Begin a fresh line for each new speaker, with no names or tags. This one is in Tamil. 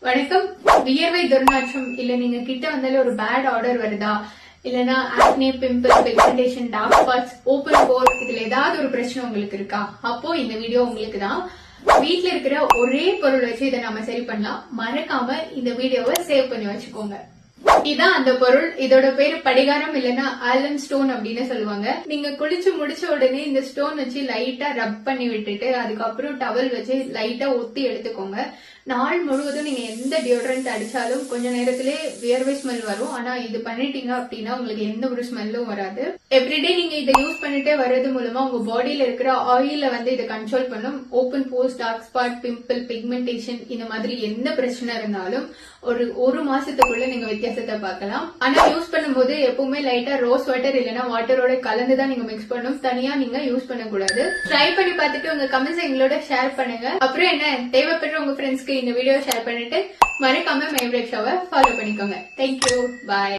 வணக்கம். வியர்வை துர்நாற்றம் இல்ல நீங்க கிட்ட வந்தாலே ஒரு பேட் ஆர்டர் வருதா, இல்லனா acne, pimple, pigmentation, dark spots, open pore, இதுல ஏதாவது ஒரு பிரச்சனை உங்களுக்கு இருக்கா? அப்போ இந்த வீடியோ உங்களுக்கு தான். வீட்ல இருக்கிற ஒரே பொருள் வச்சு இதை நாம சரி பண்ணலாம். மறக்காம இந்த வீடியோவை சேவ் பண்ணி வச்சுக்கோங்க. இதான் அந்த பொருள். இதோட பேரு படிகாரம் இல்லனா ஆலன் ஸ்டோன் அப்படின்னு சொல்லுவாங்க. நீங்க குளிச்சு முடிச்ச உடனே இந்த ஸ்டோன் வச்சு லைட்டா ரப் பண்ணி விட்டுட்டு அதுக்கப்புறம் டவல் வச்சு லைட்டா ஒத்தி எடுத்துக்கோங்க. நாள் முழுவதும் நீங்க எந்த டியோட்ரண்ட் அடிச்சாலும் கொஞ்ச நேரத்திலே வியர்வை ஸ்மெல் வரும். ஆனா இது பண்ணிட்டீங்க அப்படின்னா உங்களுக்கு எந்த ஒரு ஸ்மெல்லும் வராது. எவ்ரிடே நீங்க இதை யூஸ் பண்ணிட்டே வர்றது மூலமா உங்க பாடியில இருக்கிற ஆயில இதை கண்ட்ரோல் பண்ணும். Open pores, dark spot, pimple, pigmentation இந்த மாதிரி எந்த பிரச்சனை இருந்தாலும் ஒரு மாசத்துக்குள்ள நீங்க வித்தியாசத்தை பார்க்கலாம். ஆனா யூஸ் பண்ணும்போது எப்பவுமே லைட்டா ரோஸ் வாட்டர் இல்லனா வாட்டரோட கலந்துதான் நீங்க மிக்ஸ் பண்ணணும். தனியா நீங்க யூஸ் பண்ணக்கூடாது. ட்ரை பண்ணி பார்த்துட்டு உங்க கமெண்ட்ஸ் எங்களோட ஷேர் பண்ணுங்க. அப்புறம் என்ன, தேவைப்படுற உங்க ஃப்ரெண்ட்ஸ்க்கு இந்த வீடியோ ஷேர் பண்ணிட்டு மறக்காம மைப்ரேக் ஷோவை ஃபாலோ பண்ணிக்கோங்க. தேங்க்யூ, பாய்.